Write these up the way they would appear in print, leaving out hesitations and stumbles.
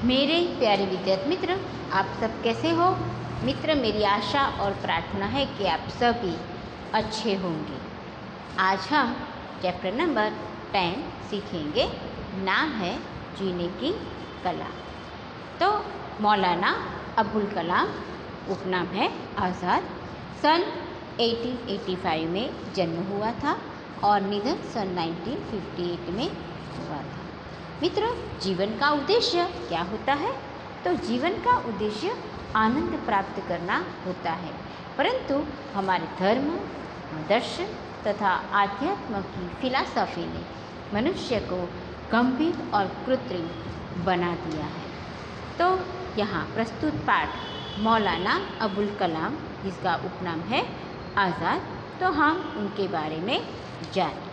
मेरे प्यारे विद्यार्थी मित्र, आप सब कैसे हो मित्र। मेरी आशा और प्रार्थना है कि आप सभी अच्छे होंगे। आज हम चैप्टर नंबर 10 सीखेंगे। नाम है जीने की कला। तो मौलाना अबुल कलाम, उपनाम है आज़ाद, सन 1885 में जन्म हुआ था और निधन सन 1958 में हुआ था। मित्र, जीवन का उद्देश्य क्या होता है? तो जीवन का उद्देश्य आनंद प्राप्त करना होता है, परंतु हमारे धर्म, दर्शन तथा आध्यात्म की फिलॉसफी ने मनुष्य को गंभीर और कृत्रिम बना दिया है। तो यहाँ प्रस्तुत पाठ मौलाना अबुल कलाम, जिसका उपनाम है आज़ाद, तो हम उनके बारे में जानें।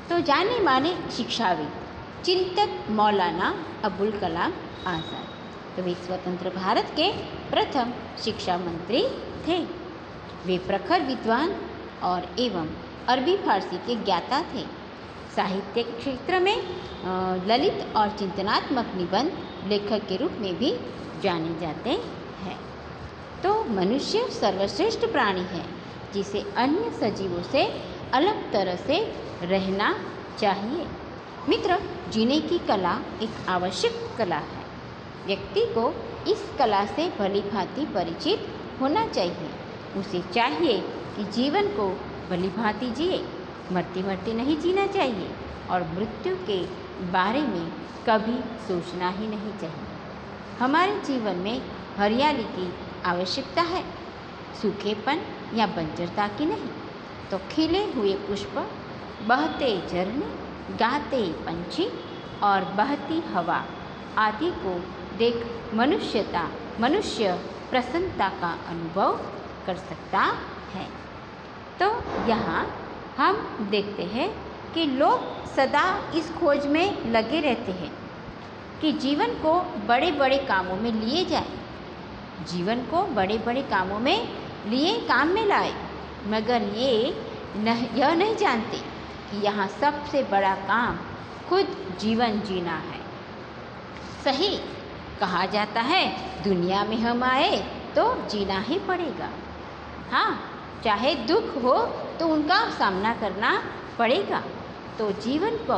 तो जाने माने शिक्षाविद, चिंतक मौलाना अबुल कलाम आज़ाद, तो वे स्वतंत्र भारत के प्रथम शिक्षा मंत्री थे। वे प्रखर विद्वान और एवं अरबी फारसी के ज्ञाता थे। साहित्य के क्षेत्र में ललित और चिंतनात्मक निबंध लेखक के रूप में भी जाने जाते हैं। तो मनुष्य सर्वश्रेष्ठ प्राणी है, जिसे अन्य सजीवों से अलग तरह से रहना चाहिए। मित्र, जीने की कला एक आवश्यक कला है। व्यक्ति को इस कला से भली भांति परिचित होना चाहिए। उसे चाहिए कि जीवन को भली भांति जिए, मरते मरते नहीं जीना चाहिए और मृत्यु के बारे में कभी सोचना ही नहीं चाहिए। हमारे जीवन में हरियाली की आवश्यकता है, सूखेपन या बंजरता की नहीं। तो खिले हुए पुष्प, बहते झरने, गाते पंछी और बहती हवा आदि को देख मनुष्य प्रसन्नता का अनुभव कर सकता है। तो यहाँ हम देखते हैं कि लोग सदा इस खोज में लगे रहते हैं कि जीवन को बड़े बड़े कामों में लिए जाए, जीवन को बड़े बड़े कामों में लिए काम में लाए, मगर यह नहीं जानते कि यहाँ सबसे बड़ा काम खुद जीवन जीना है। सही कहा जाता है, दुनिया में हम आए तो जीना ही पड़ेगा। हाँ, चाहे दुख हो तो उनका सामना करना पड़ेगा। तो जीवन को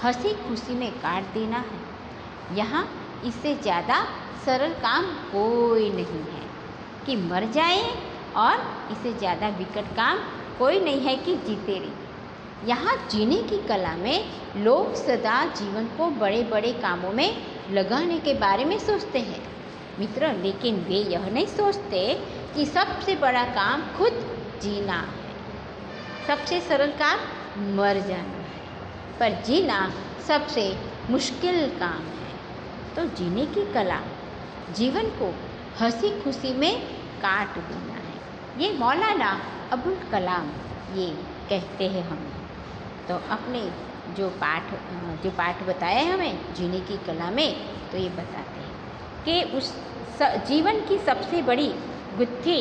हंसी खुशी में काट देना है। यहाँ इससे ज़्यादा सरल काम कोई नहीं है कि मर जाए, और इससे ज़्यादा विकट काम कोई नहीं है कि जीते रहे। यहाँ जीने की कला में लोग सदा जीवन को बड़े बड़े कामों में लगाने के बारे में सोचते हैं मित्र, लेकिन वे यह नहीं सोचते कि सबसे बड़ा काम खुद जीना है। सबसे सरल काम मर जाना है, पर जीना सबसे मुश्किल काम है। तो जीने की कला जीवन को हंसी खुशी में काट देना है। ये मौलाना अबुल कलाम ये कहते हैं हमें। तो अपने जो पाठ बताया है हमें जीने की कला में, तो ये बताते हैं कि उस जीवन की सबसे बड़ी गुत्थी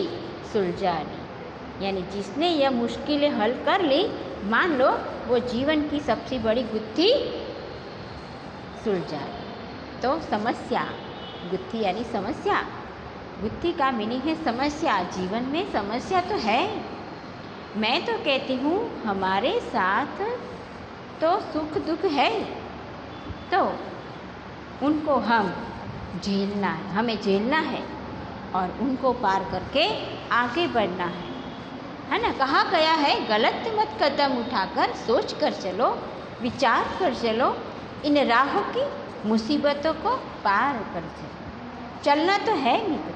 सुलझा ली। यानी जिसने यह मुश्किलें हल कर ली, मान लो वो जीवन की सबसे बड़ी गुत्थी सुलझा ली। तो समस्या, गुत्थी यानी समस्या, गुत्थी का मीनिंग है समस्या। जीवन में समस्या तो है। मैं तो कहती हूँ हमारे साथ तो सुख दुख है, तो उनको हमें झेलना है और उनको पार करके आगे बढ़ना है ना। कहा गया है, गलत मत कदम उठाकर सोच कर चलो, विचार कर चलो, इन राहों की मुसीबतों को पार कर चलो। चलना तो है मित्र,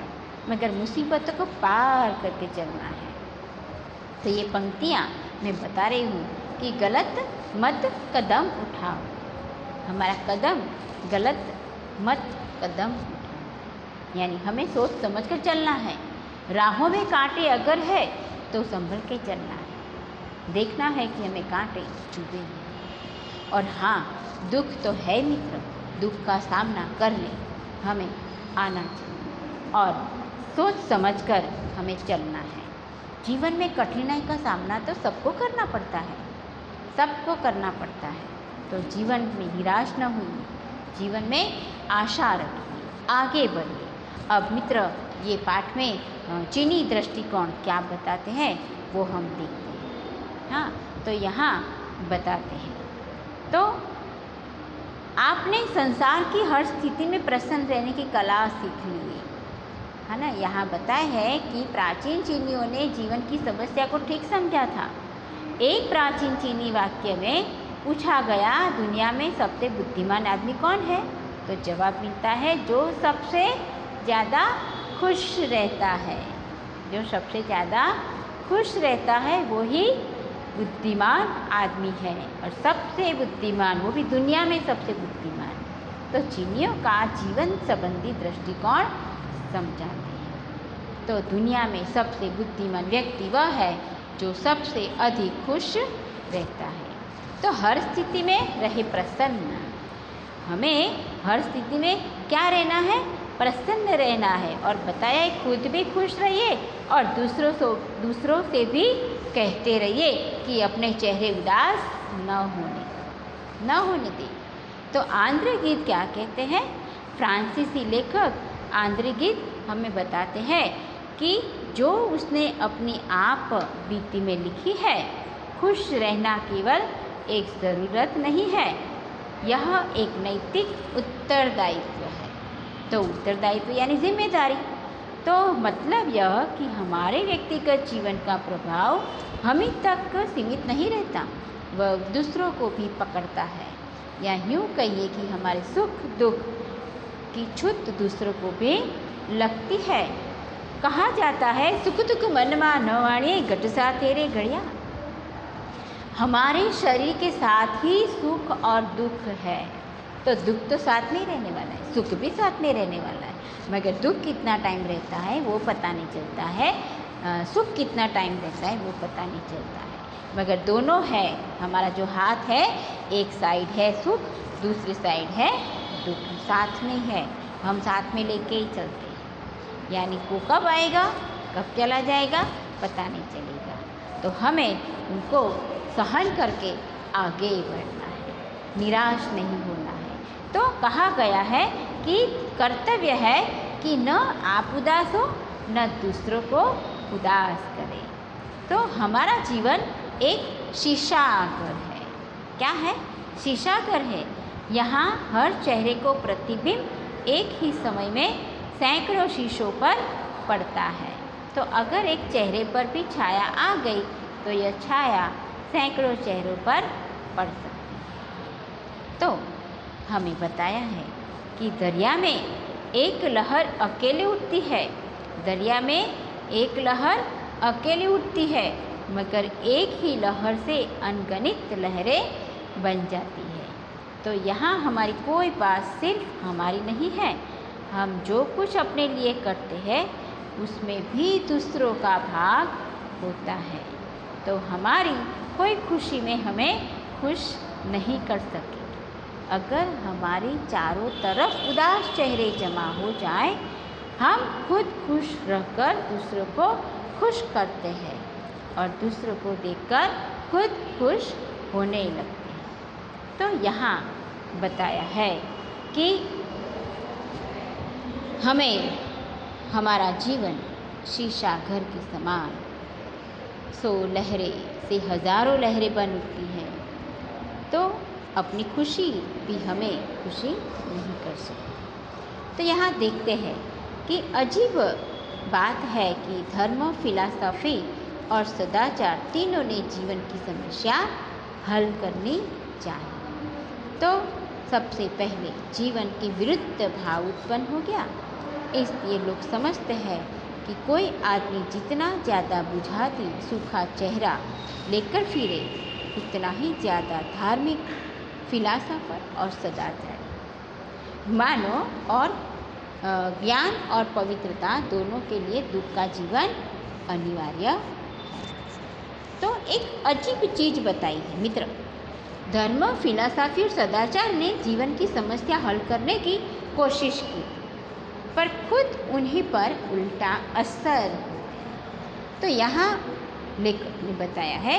मगर मुसीबतों को पार करके चलना है। तो ये पंक्तियाँ मैं बता रही हूँ कि गलत मत कदम उठाओ। हमारा कदम गलत मत कदम उठाओ, यानी हमें सोच समझ कर चलना है। राहों में कांटे अगर है तो संभल के चलना है, देखना है कि हमें कांटे चुभे हैं। और हाँ, दुख तो है मित्र, दुख का सामना करने हमें आना चाहिए और सोच समझ कर हमें चलना है। जीवन में कठिनाई का सामना तो सबको करना पड़ता है, सबको करना पड़ता है। तो जीवन में निराश न होइए, जीवन में आशा रखिए, आगे बढ़िए। अब मित्र ये पाठ में चीनी दृष्टिकोण क्या बताते हैं वो हम देखते हैं। हाँ, तो यहाँ बताते हैं, तो आपने संसार की हर स्थिति में प्रसन्न रहने की कला सीख ली है ना। यहाँ बताया है कि प्राचीन चीनियों ने जीवन की समस्या को ठीक समझा था। एक प्राचीन चीनी वाक्य में पूछा गया, दुनिया में सबसे बुद्धिमान आदमी कौन है? तो जवाब मिलता है, जो सबसे ज़्यादा खुश रहता है। जो सबसे ज़्यादा खुश रहता है वो ही बुद्धिमान आदमी है, और सबसे बुद्धिमान, वो भी दुनिया में सबसे बुद्धिमान। तो चीनियों का जीवन संबंधी दृष्टिकोण समझाते हैं। तो दुनिया में सबसे बुद्धिमान व्यक्ति वह है जो सबसे अधिक खुश रहता है। तो हर स्थिति में रहे प्रसन्न। हमें हर स्थिति में क्या रहना है? प्रसन्न रहना है। और बताया है, खुद भी खुश रहिए और दूसरों से भी कहते रहिए कि अपने चेहरे उदास न होने दें। तो आंद्रे गिद क्या कहते हैं? फ्रांसीसी लेखक आंद्रे गिद हमें बताते हैं कि जो उसने अपनी आप बीती में लिखी है, खुश रहना केवल एक ज़रूरत नहीं है, यह एक नैतिक उत्तरदायित्व है। तो उत्तरदायित्व यानी जिम्मेदारी। तो मतलब यह कि हमारे व्यक्तिगत जीवन का प्रभाव हम ही तक सीमित नहीं रहता, वह दूसरों को भी पकड़ता है। या यूँ कहिए कि हमारे सुख दुख की छूट दूसरों को भी लगती है। कहा जाता है, सुख दुख मनमा न वाणे घट सा तेरे घड़िया। हमारे शरीर के साथ ही सुख और दुख है। तो दुख तो साथ में रहने वाला है, सुख भी साथ में रहने वाला है, मगर दुख कितना टाइम रहता है वो पता नहीं चलता है, सुख कितना टाइम रहता है वो पता नहीं चलता है, मगर दोनों है। हमारा जो हाथ है, एक साइड है सुख, दूसरी साइड है दुख, साथ में है, हम साथ में लेके ही चलते हैं। यानी वो कब आएगा कब चला जाएगा पता नहीं चलेगा। तो हमें उनको सहन करके आगे बढ़ना है, निराश नहीं होना है। तो कहा गया है कि कर्तव्य है कि न आप उदास हो न दूसरों को उदास करें। तो हमारा जीवन एक शीशाघर है। क्या है? शीशाघर है। यहाँ हर चेहरे को प्रतिबिंब एक ही समय में सैकड़ों शीशों पर पड़ता है। तो अगर एक चेहरे पर भी छाया आ गई तो यह छाया सैकड़ों चेहरों पर पड़ सकती है। तो हमें बताया है कि दरिया में एक लहर अकेले उठती है, दरिया में एक लहर अकेले उठती है, मगर एक ही लहर से अनगिनत लहरें बन जाती है। तो यहाँ हमारी कोई बात सिर्फ हमारी नहीं है, हम जो कुछ अपने लिए करते हैं उसमें भी दूसरों का भाग होता है। तो हमारी कोई खुशी में हमें खुश नहीं कर सकेगी। अगर हमारी चारों तरफ उदास चेहरे जमा हो जाएं, हम खुद खुश रहकर दूसरों को खुश करते हैं और दूसरों को देखकर खुद खुश होने लगते हैं। तो यहाँ बताया है कि हमें हमारा जीवन शीशा घर के समान, 100 लहरें से हज़ारों लहरें बन उठती हैं, तो अपनी खुशी भी हमें खुशी नहीं कर सकती। तो यहाँ देखते हैं कि अजीब बात है कि धर्म, फिलॉसफी और सदाचार तीनों ने जीवन की समस्या हल करनी चाहिए। तो सबसे पहले जीवन के विरुद्ध भाव उत्पन्न हो गया, इसलिए लोग समझते हैं कि कोई आदमी जितना ज़्यादा बुझाती सूखा चेहरा लेकर फिरे उतना ही ज़्यादा धार्मिक, फिलॉसफर और सदाचारी। मानव और ज्ञान और पवित्रता दोनों के लिए दुख का जीवन अनिवार्य है। तो एक अजीब चीज़ बताई है मित्र, धर्म, फिलॉसफी और सदाचार ने जीवन की समस्या हल करने की कोशिश की, पर खुद उन्हीं पर उल्टा असर। तो यहाँ लेखक ने बताया है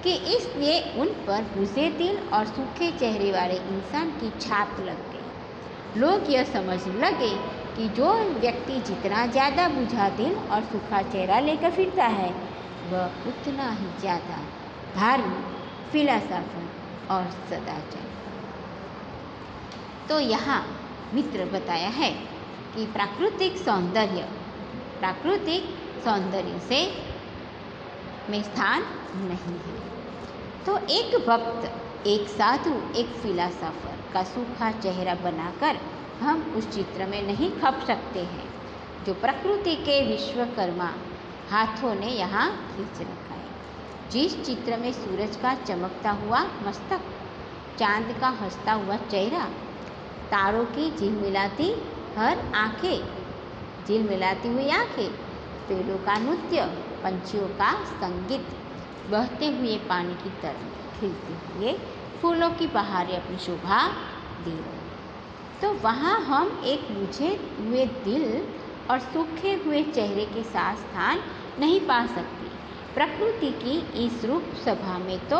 कि इसलिए उन पर बुझे दिल और सूखे चेहरे वाले इंसान की छाप लग गई। लोग यह समझने लगे कि जो व्यक्ति जितना ज़्यादा बुझा दिल और सूखा चेहरा लेकर फिरता है वह उतना ही ज़्यादा धार्मिक, फिलासफर और सदाचारी। तो यहाँ मित्र बताया है कि प्राकृतिक सौंदर्य से में स्थान नहीं है। तो एक भक्त, एक साधु, एक फिलासफर का सूखा चेहरा बनाकर हम उस चित्र में नहीं खप सकते हैं जो प्रकृति के विश्वकर्मा हाथों ने यहाँ खींच रखा है। जिस चित्र में सूरज का चमकता हुआ मस्तक, चांद का हंसता हुआ चेहरा, तारों की झिलमिलाती हुई आँखें, पेड़ों का नृत्य, पंछियों का संगीत, बहते हुए पानी की तरह खिलते हुए फूलों की बहारें अपनी शोभा दे रही, तो वहाँ हम एक बुझे हुए दिल और सूखे हुए चेहरे के साथ स्थान नहीं पा सकते। प्रकृति की इस रूप सभा में तो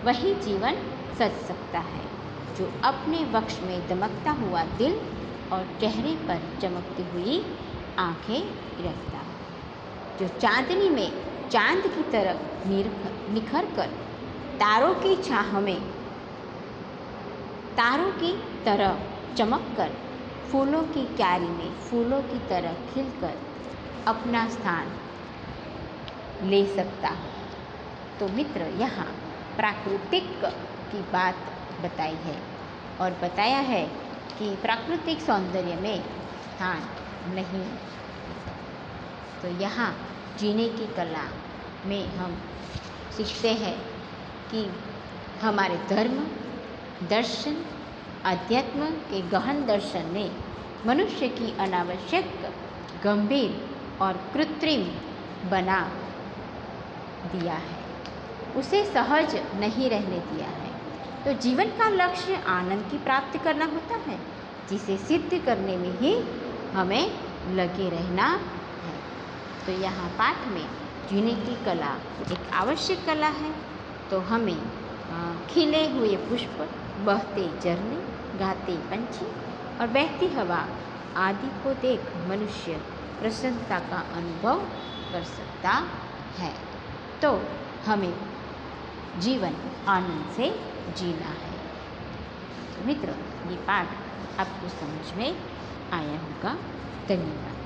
वही जीवन सज सकता है जो अपने वक्ष में दमकता हुआ दिल और चेहरे पर चमकती हुई आँखें रखता है, जो चांदनी में चांद की तरह निखर कर तारों की छाह में तारों की तरह चमक कर फूलों की क्यारी में फूलों की तरह खिलकर अपना स्थान ले सकता है। तो मित्र यहाँ प्राकृतिक की बात बताई है और बताया है कि प्राकृतिक सौंदर्य में स्थान नहीं। तो यहाँ जीने की कला में हम सीखते हैं कि हमारे धर्म, दर्शन, अध्यात्म के गहन दर्शन ने मनुष्य की अनावश्यक, गंभीर और कृत्रिम बना दिया है, उसे सहज नहीं रहने दिया है। तो जीवन का लक्ष्य आनंद की प्राप्ति करना होता है, जिसे सिद्ध करने में ही हमें लगे रहना है। तो यहाँ पाठ में जीने की कला एक आवश्यक कला है। तो हमें खिले हुए पुष्प, बहते झरने, गाते पंछी और बहती हवा आदि को देख मनुष्य प्रसन्नता का अनुभव कर सकता है। तो हमें जीवन आनंद से जीना है। तो मित्रों, ये पाठ आपको समझ में आया होगा। धन्यवाद।